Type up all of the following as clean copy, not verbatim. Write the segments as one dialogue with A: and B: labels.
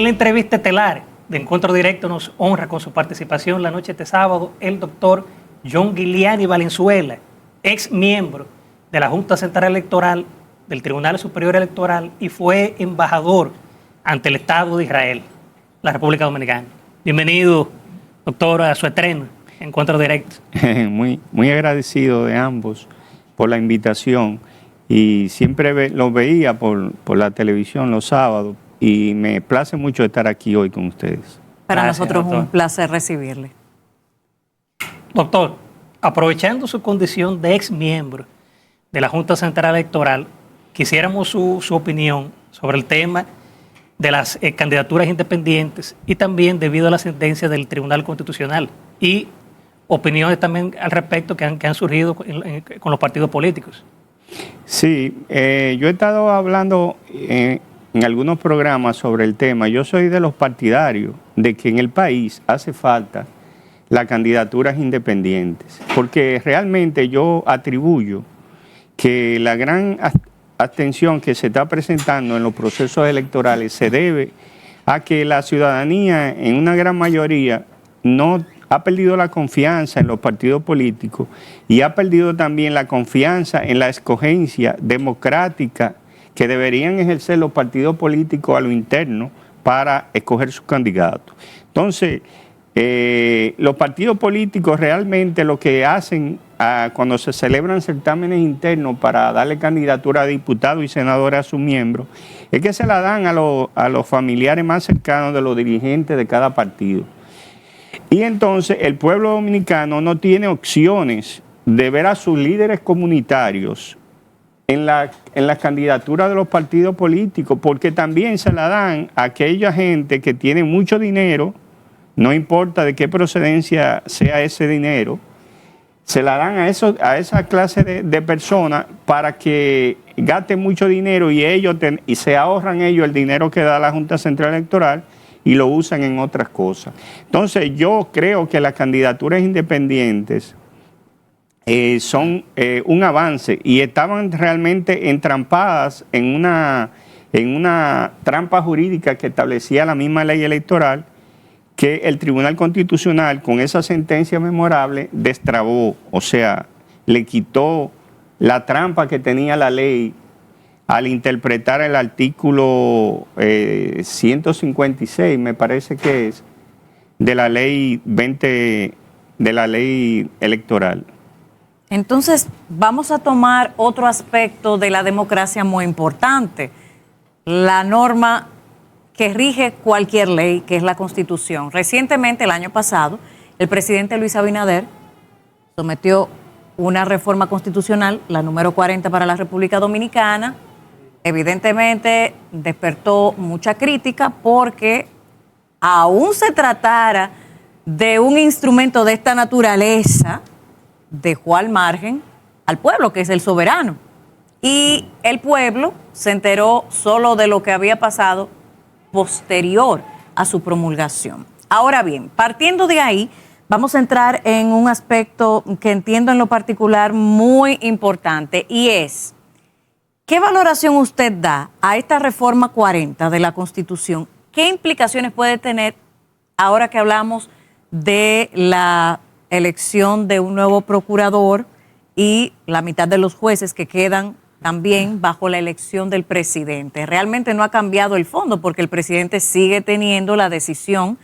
A: la entrevista estelar de Encuentro Directo nos honra con su participación la noche de este sábado el doctor John Guiliani Valenzuela, ex miembro de la Junta Central Electoral del Tribunal Superior Electoral y fue embajador ante el Estado de Israel, la República Dominicana. Bienvenido, doctor, a su estreno, Encuentro Directo.
B: Muy agradecido de ambos por la invitación y siempre los veía por la televisión los sábados y me place mucho estar aquí hoy con ustedes.
C: Para
A: Gracias,
C: nosotros
A: doctor.
C: un placer recibirle.
A: Doctor, aprovechando su condición de ex miembro de la Junta Central Electoral, quisiéramos su opinión sobre el tema de las candidaturas independientes y también debido a la sentencia del Tribunal Constitucional y opiniones también al respecto que han surgido con los partidos políticos.
B: Sí, yo he estado hablando en algunos programas sobre el tema. Yo soy de los partidarios de que en el país hace falta las candidaturas independientes, porque realmente yo atribuyo que la gran abstención que se está presentando en los procesos electorales se debe a que la ciudadanía en una gran mayoría no ha perdido la confianza en los partidos políticos y ha perdido también la confianza en la escogencia democrática que deberían ejercer los partidos políticos a lo interno para escoger sus candidatos. Entonces, los partidos políticos realmente lo que hacen cuando se celebran certámenes internos para darle candidatura a diputados y senadores a sus miembros, es que se la dan a los familiares más cercanos de los dirigentes de cada partido. Y entonces el pueblo dominicano no tiene opciones de ver a sus líderes comunitarios en la candidatura de los partidos políticos, porque también se la dan a aquella gente que tiene mucho dinero, no importa de qué procedencia sea ese dinero, se la dan a esa clase de personas para que gasten mucho dinero y se ahorran ellos el dinero que da la Junta Central Electoral y lo usan en otras cosas. Entonces yo creo que las candidaturas independientes son un avance y estaban realmente entrampadas en una trampa jurídica que establecía la misma ley electoral, que el Tribunal Constitucional con esa sentencia memorable destrabó, o sea, le quitó la trampa que tenía la ley al interpretar el artículo 156, me parece que es, de la ley 20, de la ley electoral.
C: Entonces, vamos a tomar otro aspecto de la democracia muy importante, la norma que rige cualquier ley, que es la Constitución. Recientemente, el año pasado, el presidente Luis Abinader sometió una reforma constitucional, la número 40 para la República Dominicana. Evidentemente despertó mucha crítica porque aún se tratara de un instrumento de esta naturaleza, dejó al margen al pueblo, que es el soberano. Y el pueblo se enteró solo de lo que había pasado posterior a su promulgación. Ahora bien, partiendo de ahí, vamos a entrar en un aspecto que entiendo en lo particular muy importante y es, ¿qué valoración usted da a esta reforma 40 de la Constitución? ¿Qué implicaciones puede tener ahora que hablamos de la elección de un nuevo procurador y la mitad de los jueces que quedan también bajo la elección del presidente? Realmente no ha cambiado el fondo porque el presidente sigue teniendo la decisión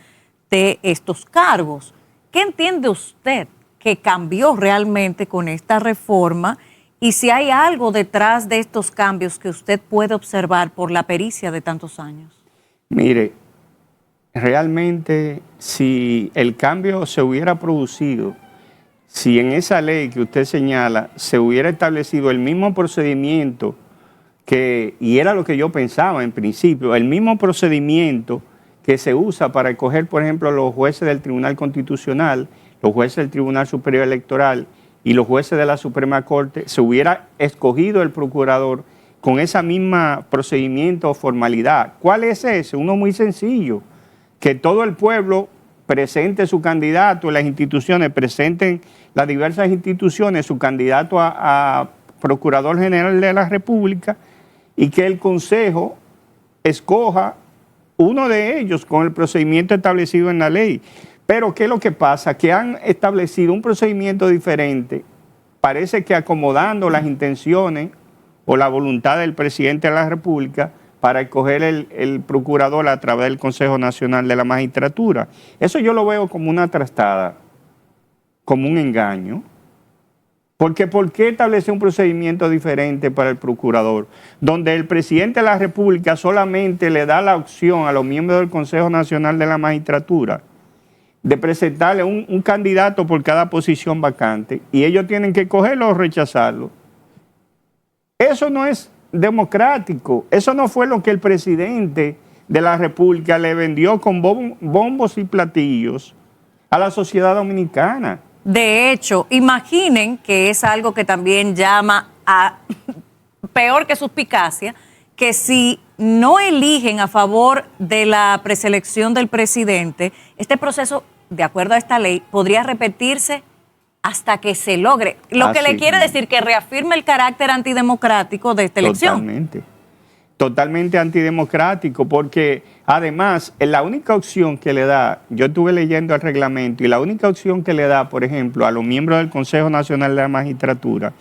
C: de estos cargos. ¿Qué entiende usted que cambió realmente con esta reforma? Y si hay algo detrás de estos cambios que usted puede observar por la pericia de tantos años.
B: Mire, realmente si el cambio se hubiera producido, si en esa ley que usted señala se hubiera establecido el mismo procedimiento y era lo que yo pensaba en principio, el mismo procedimiento que se usa para escoger, por ejemplo, los jueces del Tribunal Constitucional, los jueces del Tribunal Superior Electoral y los jueces de la Suprema Corte, se hubiera escogido el procurador con esa misma procedimiento o formalidad. ¿Cuál es ese? Uno muy sencillo, que todo el pueblo presente su candidato, las instituciones presenten, las diversas instituciones, su candidato a Procurador General de la República y que el Consejo escoja uno de ellos con el procedimiento establecido en la ley. Pero ¿qué es lo que pasa? Que han establecido un procedimiento diferente, parece que acomodando las intenciones o la voluntad del presidente de la República para escoger el procurador a través del Consejo Nacional de la Magistratura. Eso yo lo veo como una trastada, como un engaño. Porque ¿por qué establecer un procedimiento diferente para el procurador? Donde el presidente de la República solamente le da la opción a los miembros del Consejo Nacional de la Magistratura de presentarle un candidato por cada posición vacante y ellos tienen que cogerlo o rechazarlo. Eso no es democrático. Eso no fue lo que el presidente de la República le vendió con bombos y platillos a la sociedad dominicana.
C: De hecho, imaginen que es algo que también llama a, peor que suspicacia, que si no eligen a favor de la preselección del presidente, este proceso, de acuerdo a esta ley, podría repetirse hasta que se logre. Lo que le quiere decir que reafirme el carácter antidemocrático de esta elección.
B: Totalmente antidemocrático, porque además la única opción que le da, yo estuve leyendo el reglamento, y la única opción que le da, por ejemplo, a los miembros del Consejo Nacional de la Magistratura,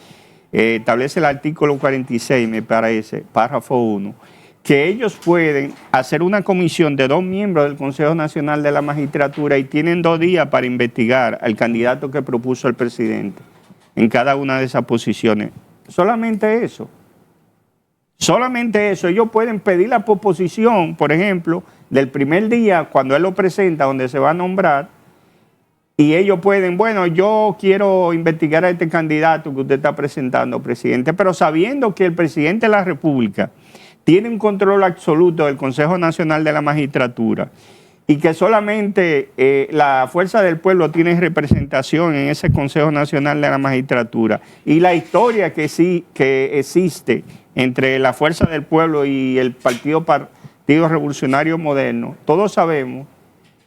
B: establece el artículo 46, me parece, párrafo 1, que ellos pueden hacer una comisión de 2 miembros del Consejo Nacional de la Magistratura y tienen 2 días para investigar al candidato que propuso el presidente en cada una de esas posiciones. Solamente eso. Solamente eso. Ellos pueden pedir la posposición, por ejemplo, del primer día cuando él lo presenta, donde se va a nombrar, y ellos pueden, bueno, yo quiero investigar a este candidato que usted está presentando, presidente, pero sabiendo que el presidente de la República tiene un control absoluto del Consejo Nacional de la Magistratura y que solamente la Fuerza del Pueblo tiene representación en ese Consejo Nacional de la Magistratura, y la historia que existe entre la Fuerza del Pueblo y el Partido Revolucionario Moderno, todos sabemos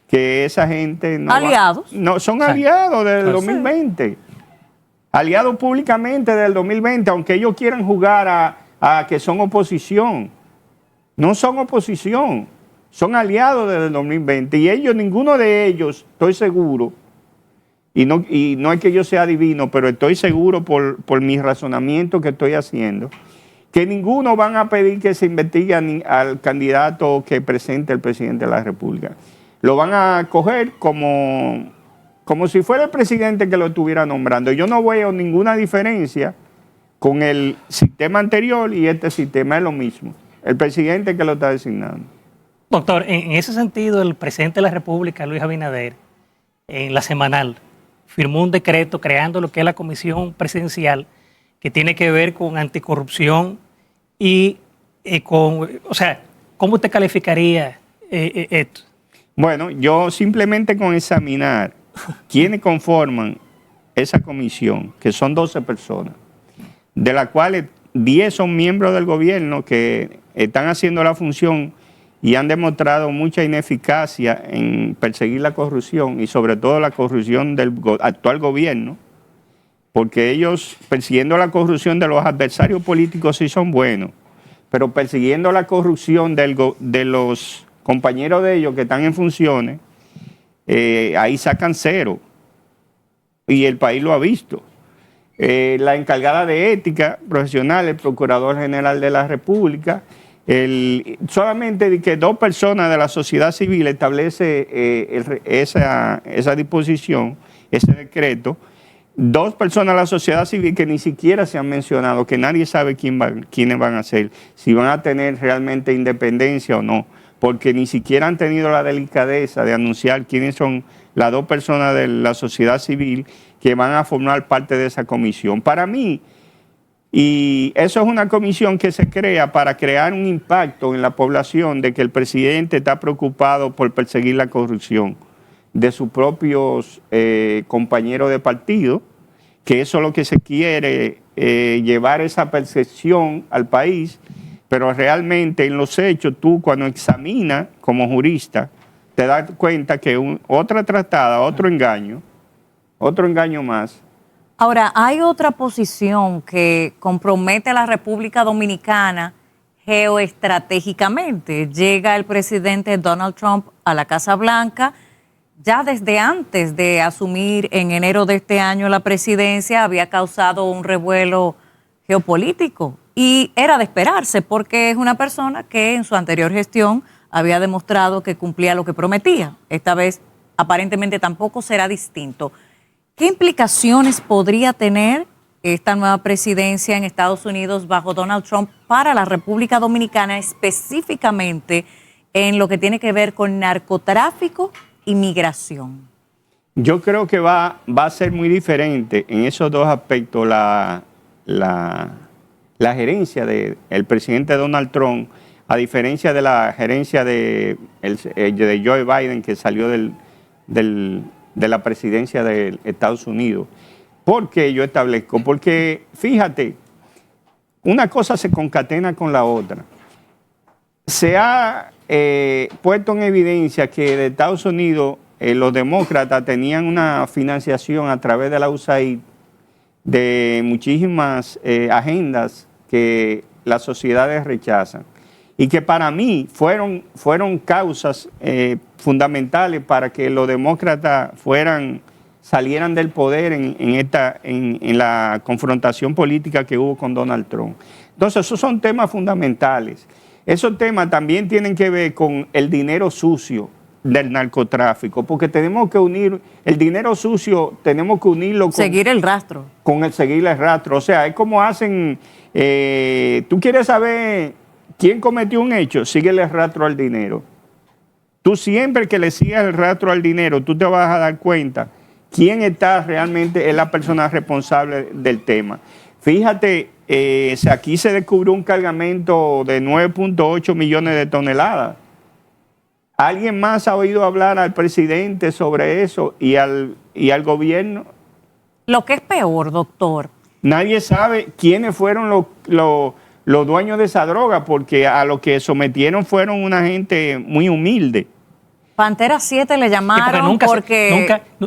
B: que esa gente no son aliados desde el 2020, aliados públicamente desde el 2020, aunque ellos quieran jugar a que son oposición. No son oposición, son aliados desde el 2020, y ellos, ninguno de ellos, estoy seguro, y no es que yo sea divino, pero estoy seguro por mi razonamiento que estoy haciendo, que ninguno van a pedir que se investigue al candidato que presente el presidente de la República. Lo van a coger como si fuera el presidente que lo estuviera nombrando. Yo no veo ninguna diferencia con el sistema anterior y este sistema, es lo mismo. El presidente que lo está designando.
A: Doctor, en ese sentido, el presidente de la República, Luis Abinader, en la semanal, firmó un decreto creando lo que es la Comisión Presidencial, que tiene que ver con anticorrupción y o sea, ¿cómo usted calificaría esto?
B: Bueno, yo simplemente con examinar quiénes conforman esa comisión, que son 12 personas, de las cuales 10 son miembros del gobierno que están haciendo la función y han demostrado mucha ineficacia en perseguir la corrupción y sobre todo la corrupción del actual gobierno, porque ellos persiguiendo la corrupción de los adversarios políticos sí son buenos, pero persiguiendo la corrupción de los compañeros de ellos que están en funciones, ahí sacan 0 y el país lo ha visto. La encargada de ética profesional, el Procurador General de la República, solamente de que 2 personas de la sociedad civil establece esa disposición, ese decreto, 2 personas de la sociedad civil que ni siquiera se han mencionado, que nadie sabe quiénes van a ser, si van a tener realmente independencia o no, porque ni siquiera han tenido la delicadeza de anunciar quiénes son las 2 personas de la sociedad civil que van a formar parte de esa comisión. Para mí, y eso es una comisión que se crea para crear un impacto en la población de que el presidente está preocupado por perseguir la corrupción de sus propios compañeros de partido, que eso es lo que se quiere, llevar esa percepción al país, pero realmente en los hechos tú cuando examinas como jurista te das cuenta que otra tratada, otro engaño más.
C: Ahora, hay otra posición que compromete a la República Dominicana geoestratégicamente. Llega el presidente Donald Trump a la Casa Blanca. Ya desde antes de asumir en enero de este año la presidencia, había causado un revuelo geopolítico y era de esperarse porque es una persona que en su anterior gestión había demostrado que cumplía lo que prometía. Esta vez aparentemente tampoco será distinto. ¿Qué implicaciones podría tener esta nueva presidencia en Estados Unidos bajo Donald Trump para la República Dominicana, específicamente en lo que tiene que ver con narcotráfico y migración?
B: Yo creo que va a ser muy diferente en esos dos aspectos la gerencia del presidente Donald Trump, a diferencia de la gerencia de Joe Biden, que salió de la presidencia de Estados Unidos. ¿Por qué yo establezco? Porque, fíjate, una cosa se concatena con la otra. Se ha puesto en evidencia que de Estados Unidos los demócratas tenían una financiación a través de la USAID de muchísimas agendas que las sociedades rechazan y que para mí fueron causas fundamentales para que los demócratas salieran del poder en la confrontación política que hubo con Donald Trump. Entonces, esos son temas fundamentales. Esos temas también tienen que ver con el dinero sucio del narcotráfico, porque tenemos que unir el dinero sucio, tenemos que unirlo con
C: seguir el rastro.
B: Seguir el rastro. O sea, es como hacen, tú quieres saber quién cometió un hecho, síguele el rastro al dinero. Tú siempre que le sigas el rastro al dinero, tú te vas a dar cuenta quién está realmente, es la persona responsable del tema. Fíjate, aquí se descubrió un cargamento de 9.8 millones de toneladas. ¿Alguien más ha oído hablar al presidente sobre eso y al gobierno?
C: Lo que es peor, doctor.
B: Nadie sabe quiénes fueron los dueños de esa droga, porque a los que sometieron fueron una gente muy humilde.
C: Pantera 7 le llamaron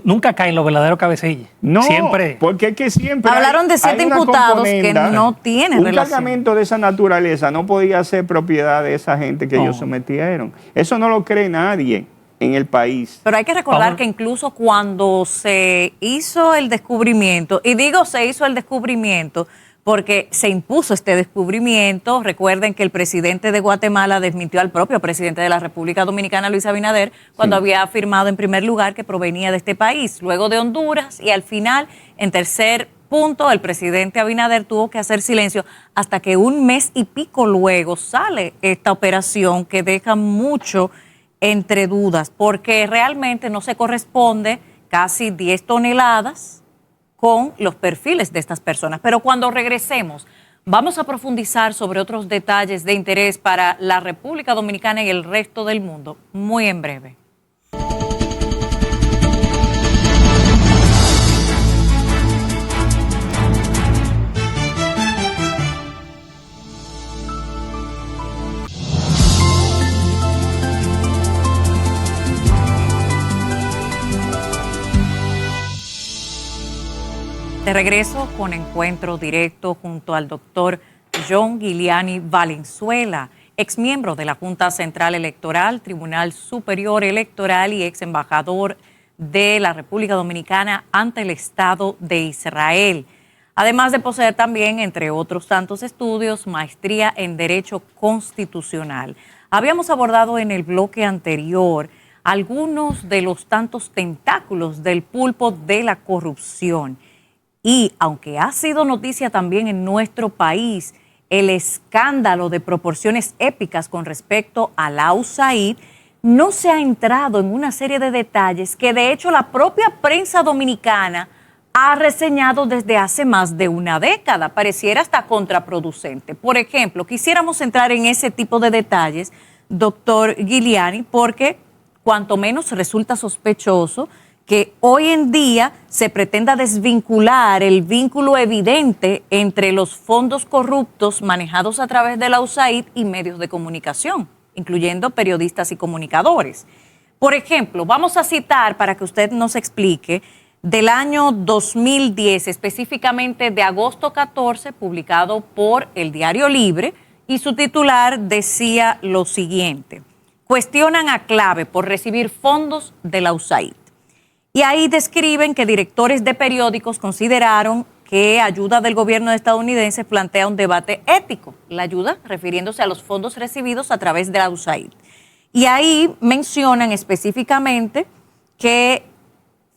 A: nunca caen los verdaderos cabecillas.
B: No,
A: siempre.
B: Porque es que siempre
C: hablaron de 7 imputados que no tienen relación.
B: Un cargamento de esa naturaleza no podía ser propiedad de esa gente que ellos sometieron. Eso no lo cree nadie en el país.
C: Pero hay que recordar que incluso cuando se hizo el descubrimiento, y digo se hizo el descubrimiento porque se impuso este descubrimiento. Recuerden que el presidente de Guatemala desmintió al propio presidente de la República Dominicana, Luis Abinader, cuando había afirmado en primer lugar que provenía de este país, luego de Honduras, y al final, en tercer punto, el presidente Abinader tuvo que hacer silencio hasta que un mes y pico luego sale esta operación que deja mucho entre dudas, porque realmente no se corresponde casi 10 toneladas con los perfiles de estas personas. Pero cuando regresemos, vamos a profundizar sobre otros detalles de interés para la República Dominicana y el resto del mundo, muy en breve. De regreso con encuentro directo junto al doctor John Giuliani Valenzuela, exmiembro de la Junta Central Electoral, Tribunal Superior Electoral y ex embajador de la República Dominicana ante el Estado de Israel. Además de poseer también, entre otros tantos estudios, maestría en Derecho Constitucional. Habíamos abordado en el bloque anterior algunos de los tantos tentáculos del pulpo de la corrupción. Y aunque ha sido noticia también en nuestro país el escándalo de proporciones épicas con respecto a la USAID, no se ha entrado en una serie de detalles que de hecho la propia prensa dominicana ha reseñado desde hace más de una década. Pareciera hasta contraproducente. Por ejemplo, quisiéramos entrar en ese tipo de detalles, doctor Giuliani, porque cuanto menos resulta sospechoso que hoy en día se pretenda desvincular el vínculo evidente entre los fondos corruptos manejados a través de la USAID y medios de comunicación, incluyendo periodistas y comunicadores. Por ejemplo, vamos a citar para que usted nos explique del año 2010, específicamente de agosto 14, publicado por el Diario Libre, y su titular decía lo siguiente: cuestionan a Clave por recibir fondos de la USAID. Y ahí describen que directores de periódicos consideraron que ayuda del gobierno estadounidense plantea un debate ético, la ayuda refiriéndose a los fondos recibidos a través de la USAID. Y ahí mencionan específicamente que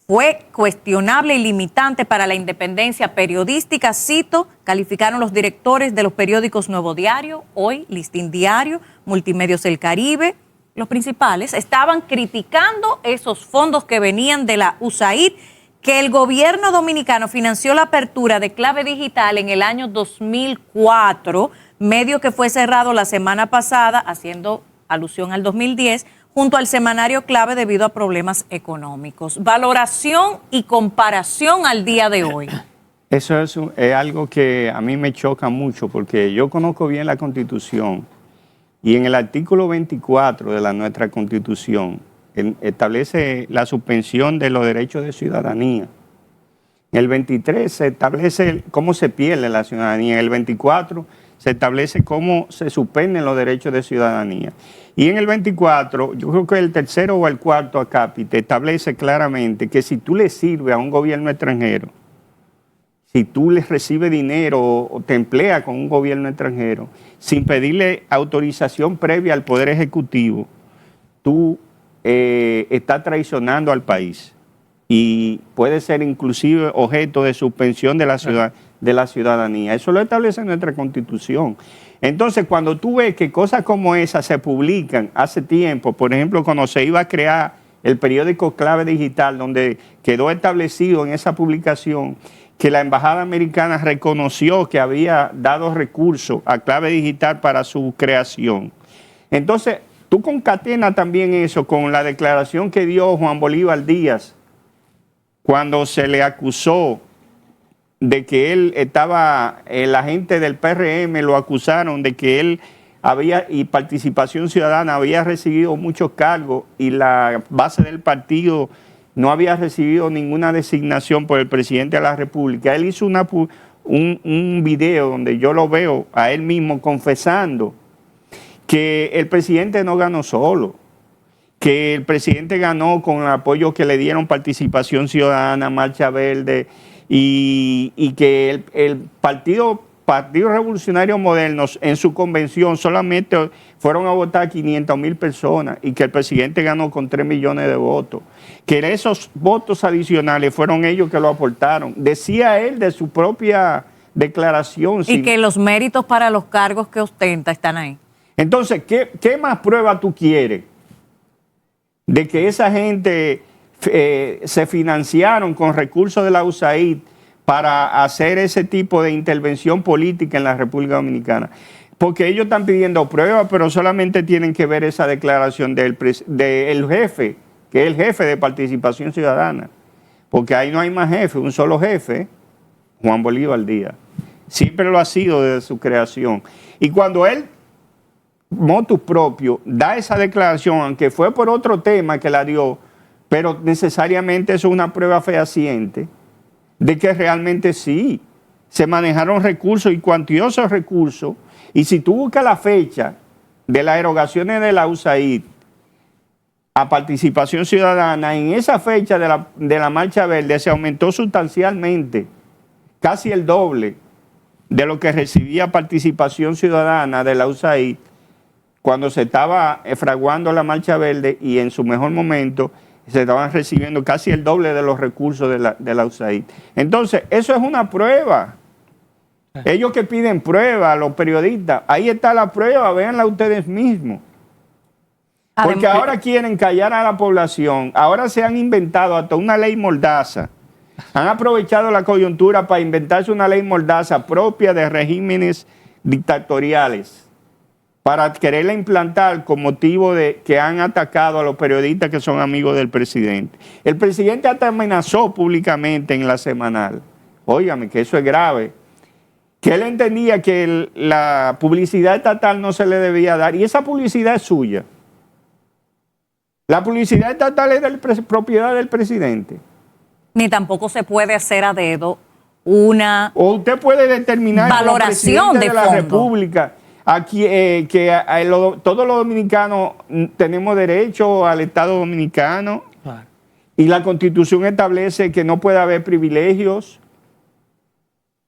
C: fue cuestionable y limitante para la independencia periodística, cito, calificaron los directores de los periódicos Nuevo Diario, Hoy, Listín Diario, Multimedios del Caribe. Los principales estaban criticando esos fondos que venían de la USAID, que el gobierno dominicano financió la apertura de Clave Digital en el año 2004, medio que fue cerrado la semana pasada, haciendo alusión al 2010, junto al semanario Clave debido a problemas económicos. Valoración y comparación al día de hoy.
B: Eso es algo que a mí me choca mucho, porque yo conozco bien la Constitución. Y en el artículo 24 de nuestra Constitución establece la suspensión de los derechos de ciudadanía. En el 23 se establece cómo se pierde la ciudadanía. En el 24 se establece cómo se suspenden los derechos de ciudadanía. Y en el 24, yo creo que el tercero o el cuarto acápite establece claramente que si tú le sirves a un gobierno extranjero, si tú les recibes dinero o te empleas con un gobierno extranjero, sin pedirle autorización previa al Poder Ejecutivo, tú estás traicionando al país y puede ser inclusive objeto de suspensión de la ciudadanía. Eso lo establece nuestra Constitución. Entonces, cuando tú ves que cosas como esas se publican hace tiempo, por ejemplo, cuando se iba a crear el periódico Clave Digital, donde quedó establecido en esa publicación que la Embajada Americana reconoció que había dado recursos a Clave Digital para su creación. Entonces, tú concatenas también eso con la declaración que dio Juan Bolívar Díaz cuando se le acusó de que él estaba, la gente del PRM lo acusaron de que él había, y Participación Ciudadana había recibido muchos cargos y la base del partido no había recibido ninguna designación por el presidente de la República. Él hizo un video donde yo lo veo a él mismo confesando que el presidente no ganó solo, que el presidente ganó con el apoyo que le dieron Participación Ciudadana, Marcha Verde, y que el Partido Revolucionario Moderno en su convención solamente fueron a votar 500,000 personas y que el presidente ganó con 3 millones de votos. Que esos votos adicionales fueron ellos que lo aportaron. Decía él de su propia declaración.
C: Y que los méritos para los cargos que ostenta están ahí.
B: Entonces, ¿qué más prueba tú quieres de que esa gente se financiaron con recursos de la USAID para hacer ese tipo de intervención política en la República Dominicana? Porque ellos están pidiendo pruebas, pero solamente tienen que ver esa declaración del jefe, que es el jefe de Participación Ciudadana. Porque ahí no hay más jefe, un solo jefe, Juan Bolívar Díaz. Siempre lo ha sido desde su creación. Y cuando él, motu propio, da esa declaración, aunque fue por otro tema que la dio, pero necesariamente eso es una prueba fehaciente de que realmente sí, se manejaron recursos y cuantiosos recursos. Y si tú buscas la fecha de las erogaciones de la USAID a Participación Ciudadana, en esa fecha de la Marcha Verde se aumentó sustancialmente, casi el doble de lo que recibía Participación Ciudadana de la USAID cuando se estaba fraguando la Marcha Verde, y en su mejor momento se estaban recibiendo casi el doble de los recursos de la USAID. Entonces, eso es una prueba. Ellos que piden prueba, los periodistas, ahí está la prueba, véanla ustedes mismos. Porque ahora quieren callar a la población, ahora se han inventado hasta una ley mordaza. Han aprovechado la coyuntura para inventarse una ley mordaza propia de regímenes dictatoriales, para quererla implantar con motivo de que han atacado a los periodistas que son amigos del presidente. El presidente hasta amenazó públicamente en la semanal, óigame, que eso es grave, que él entendía que la publicidad estatal no se le debía dar, y esa publicidad es suya. La publicidad estatal es propiedad del presidente.
C: Ni tampoco se puede hacer a dedo una
B: o usted puede determinar
C: valoración
B: de la
C: fondo.
B: República. aquí, todos los dominicanos tenemos derecho al Estado dominicano.
A: Claro.
B: Y la Constitución establece que no puede haber privilegios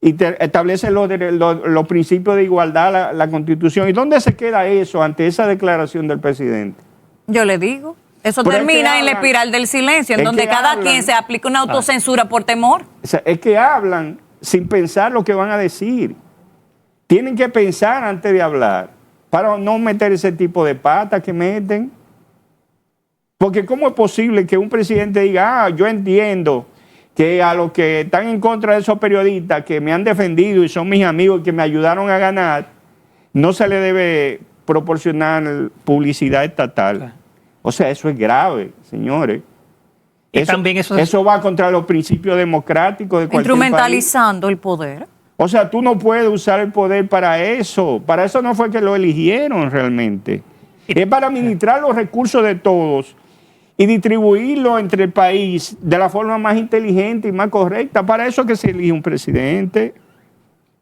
B: y establece los principios de igualdad, la Constitución. ¿Y dónde se queda eso ante esa declaración del presidente?
C: Yo le digo, eso
B: Pero
C: termina en la espiral del silencio, en donde cada quien se aplica una autocensura por temor.
B: O sea, es que hablan sin pensar lo que van a decir. Tienen que pensar antes de hablar para no meter ese tipo de patas que meten. Porque ¿cómo es posible que un presidente diga, yo entiendo que a los que están en contra de esos periodistas que me han defendido y son mis amigos que me ayudaron a ganar, no se le debe proporcionar publicidad estatal?
A: Claro.
B: O sea, eso es grave, señores.
A: Y también eso
B: va contra los principios democráticos de cualquier
C: Instrumentalizando el poder.
B: país. O sea, tú no puedes usar el poder para eso. Para eso no fue que lo eligieron realmente. Es para administrar los recursos de todos y distribuirlo entre el país de la forma más inteligente y más correcta. Para eso es que se elige un presidente.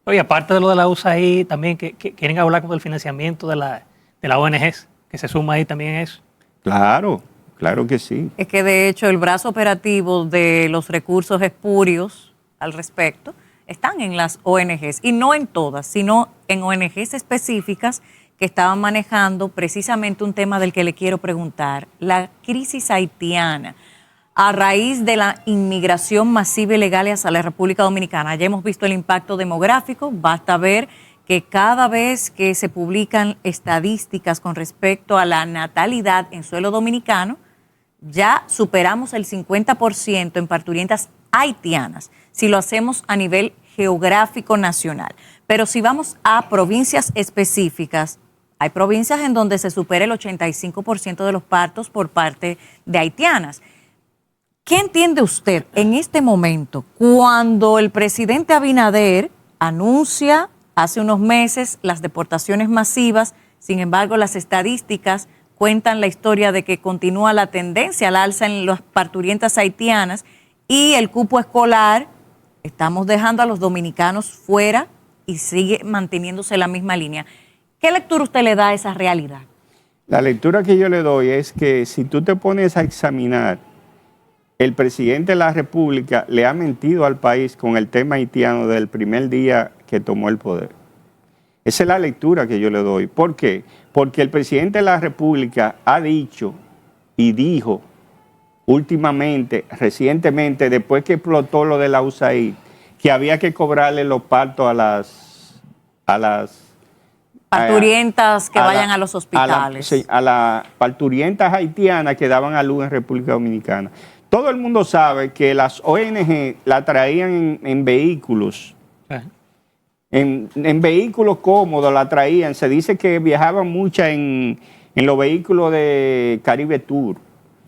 A: Oye, aparte de lo de la USAID, también que quieren hablar con el financiamiento de la ONGs, que se suma ahí también eso.
B: Claro, claro que sí.
C: Es que de hecho el brazo operativo de los recursos espurios al respecto están en las ONGs, y no en todas, sino en ONGs específicas que estaban manejando precisamente un tema del que le quiero preguntar, la crisis haitiana. A raíz de la inmigración masiva ilegal hacia la República Dominicana, ya hemos visto el impacto demográfico, basta ver que cada vez que se publican estadísticas con respecto a la natalidad en suelo dominicano, ya superamos el 50% en parturientas haitianas, si lo hacemos a nivel geográfico nacional. Pero si vamos a provincias específicas, hay provincias en donde se supera el 85% de los partos por parte de haitianas. ¿Qué entiende usted en este momento cuando el presidente Abinader anuncia hace unos meses las deportaciones masivas? Sin embargo, las estadísticas cuentan la historia de que continúa la tendencia al alza en las parturientas haitianas y el cupo escolar, estamos dejando a los dominicanos fuera y sigue manteniéndose la misma línea. ¿Qué lectura usted le da a esa realidad?
B: La lectura que yo le doy es que si tú te pones a examinar, el presidente de la República le ha mentido al país con el tema haitiano desde el primer día que tomó el poder. Esa es la lectura que yo le doy. ¿Por qué? Porque el presidente de la República ha dicho y dijo últimamente, recientemente, después que explotó lo de la USAID, que había que cobrarle los partos a las
C: parturientas que vayan a los hospitales.
B: A las parturientas haitianas que daban a luz en República Dominicana. Todo el mundo sabe que las ONG la traían en vehículos, en vehículos cómodos la traían. Se dice que viajaban muchas en los vehículos de Caribe Tour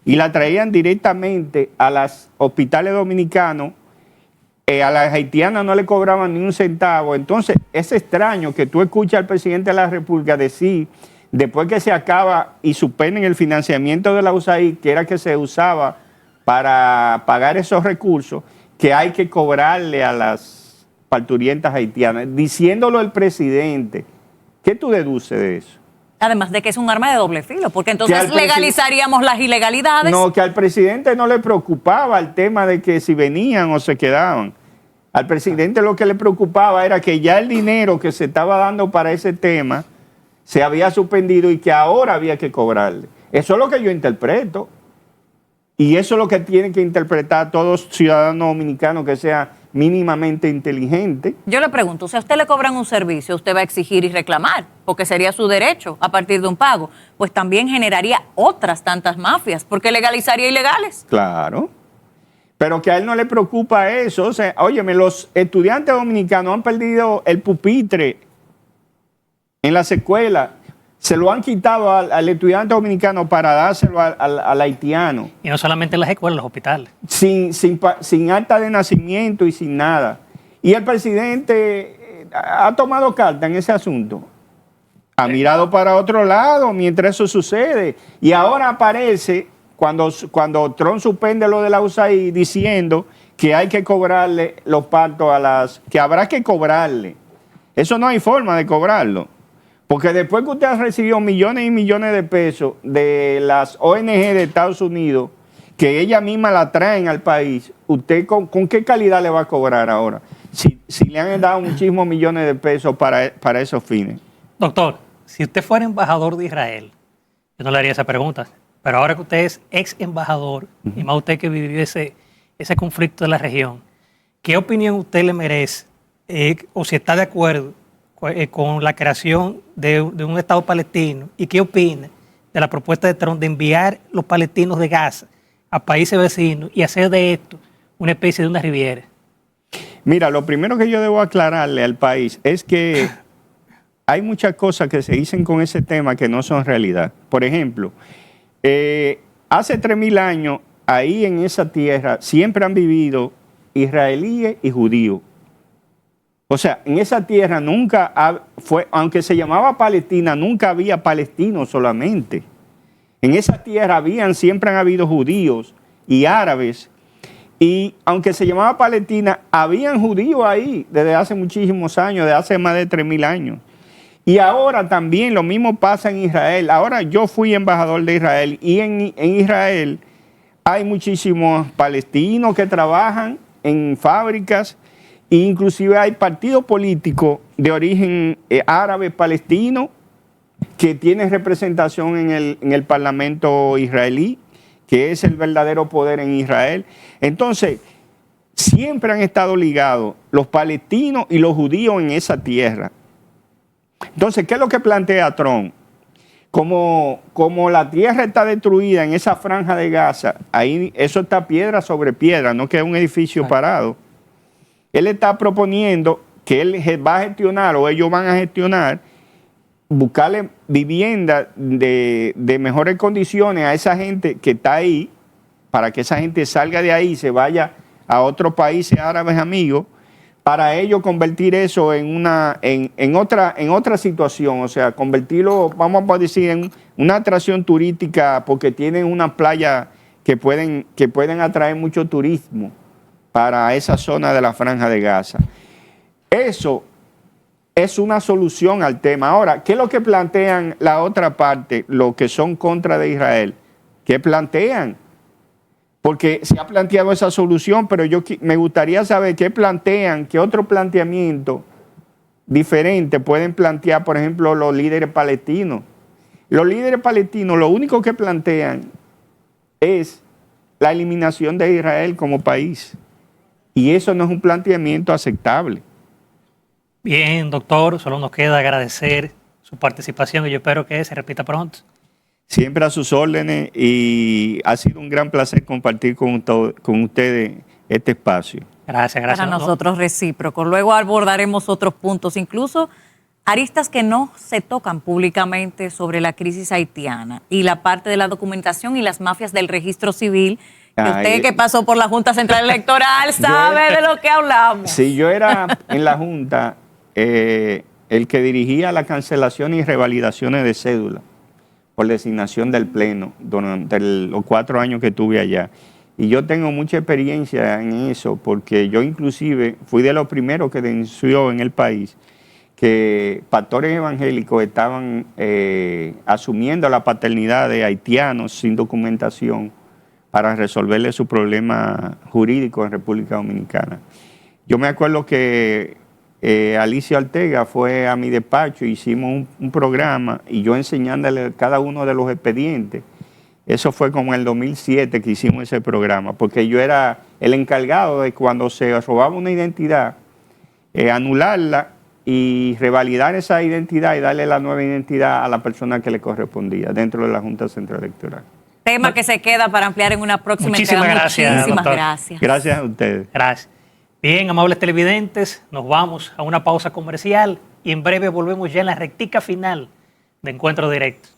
B: y la traían directamente a los hospitales dominicanos. A las haitianas no le cobraban ni un centavo. Entonces, es extraño que tú escuches al presidente de la República decir, después que se acaba y suspenden el financiamiento de la USAID, que era que se usaba para pagar esos recursos, que hay que cobrarle a las parturientas haitianas, diciéndolo el presidente. ¿Qué tú deduces de eso?
C: Además de que es un arma de doble filo, porque entonces legalizaríamos las ilegalidades.
B: No, que al presidente no le preocupaba el tema de que si venían o se quedaban. Al presidente lo que le preocupaba era que ya el dinero que se estaba dando para ese tema se había suspendido y que ahora había que cobrarle. Eso es lo que yo interpreto. Y eso es lo que tienen que interpretar todos ciudadanos dominicanos que sea mínimamente inteligente.
C: Yo le pregunto, si a usted le cobran un servicio, usted va a exigir y reclamar, porque sería su derecho a partir de un pago. Pues también generaría otras tantas mafias, porque legalizaría ilegales.
B: Claro. Pero que a él no le preocupa eso. O sea, óyeme, los estudiantes dominicanos han perdido el pupitre en las escuelas. Se lo han quitado al estudiante dominicano para dárselo al haitiano.
A: Y no solamente en las escuelas, en los hospitales.
B: Sin acta de nacimiento y sin nada. Y el presidente ha tomado carta en ese asunto. Ha mirado para otro lado mientras eso sucede. Y ahora aparece, cuando Trump suspende lo de la USAID, diciendo que hay que cobrarle los partos que habrá que cobrarle. Eso no hay forma de cobrarlo. Porque después que usted ha recibido millones y millones de pesos de las ONG de Estados Unidos, que ella misma la traen al país, ¿usted con qué calidad le va a cobrar ahora? Si le han dado muchísimos millones de pesos para esos fines.
A: Doctor, si usted fuera embajador de Israel, yo no le haría esa pregunta, pero ahora que usted es ex embajador, y más usted que vivió ese conflicto de la región, ¿qué opinión usted le merece o si está de acuerdo con la creación de un Estado palestino y qué opina de la propuesta de Trump de enviar los palestinos de Gaza a países vecinos y hacer de esto una especie de una riviera?
B: Mira, lo primero que yo debo aclararle al país es que hay muchas cosas que se dicen con ese tema que no son realidad. Por ejemplo, hace 3.000 años, ahí en esa tierra siempre han vivido israelíes y judíos. O sea, en esa tierra nunca fue, aunque se llamaba Palestina, nunca había palestinos solamente. En esa tierra siempre han habido judíos y árabes. Y aunque se llamaba Palestina, habían judíos ahí desde hace muchísimos años, desde hace más de 3.000 años. Y ahora también lo mismo pasa en Israel. Ahora yo fui embajador de Israel y en Israel hay muchísimos palestinos que trabajan en fábricas e inclusive hay partidos políticos de origen árabe palestino que tienen representación en el Parlamento israelí, que es el verdadero poder en Israel. Entonces, siempre han estado ligados los palestinos y los judíos en esa tierra. Entonces, ¿qué es lo que plantea Trump? Como la tierra está destruida en esa franja de Gaza, ahí eso está piedra sobre piedra, no queda un edificio parado. Él está proponiendo que él va a gestionar o ellos van a gestionar, buscarle vivienda de mejores condiciones a esa gente que está ahí, para que esa gente salga de ahí y se vaya a otros países árabes amigos, para ellos convertir eso en otra situación, o sea, convertirlo, vamos a decir, en una atracción turística, porque tienen una playa que pueden atraer mucho turismo para esa zona de la Franja de Gaza. Eso es una solución al tema. Ahora, ¿qué es lo que plantean la otra parte, los que son contra de Israel? ¿Qué plantean? Porque se ha planteado esa solución, pero me gustaría saber qué plantean, qué otro planteamiento diferente pueden plantear, por ejemplo, los líderes palestinos. Los líderes palestinos lo único que plantean es la eliminación de Israel como país. Y eso no es un planteamiento aceptable.
A: Bien, doctor, solo nos queda agradecer su participación y yo espero que se repita pronto.
B: Siempre a sus órdenes y ha sido un gran placer compartir con ustedes este espacio.
A: Gracias.
C: Para nosotros recíproco. Luego abordaremos otros puntos, incluso aristas que no se tocan públicamente sobre la crisis haitiana y la parte de la documentación y las mafias del registro civil. Usted que pasó por la Junta Central Electoral sabe de lo que hablamos.
B: Sí, yo era en la Junta el que dirigía la cancelación y revalidaciones de cédula por designación del Pleno durante los 4 años que estuve allá. Y yo tengo mucha experiencia en eso, porque yo inclusive fui de los primeros que denunció en el país que pastores evangélicos estaban asumiendo la paternidad de haitianos sin documentación para resolverle su problema jurídico en República Dominicana. Yo me acuerdo que Alicia Ortega fue a mi despacho, hicimos un programa y yo enseñándole cada uno de los expedientes. Eso fue como en el 2007 que hicimos ese programa, porque yo era el encargado de cuando se robaba una identidad, anularla y revalidar esa identidad y darle la nueva identidad a la persona que le correspondía dentro de la Junta Central Electoral.
C: Tema que se queda para ampliar en una próxima
A: Muchísimas gracias.
C: Muchísimas
A: doctor.
C: gracias.
B: Gracias a ustedes.
A: Gracias. Bien, amables televidentes, nos vamos a una pausa comercial y en breve volvemos ya en la rectica final de Encuentro Directo.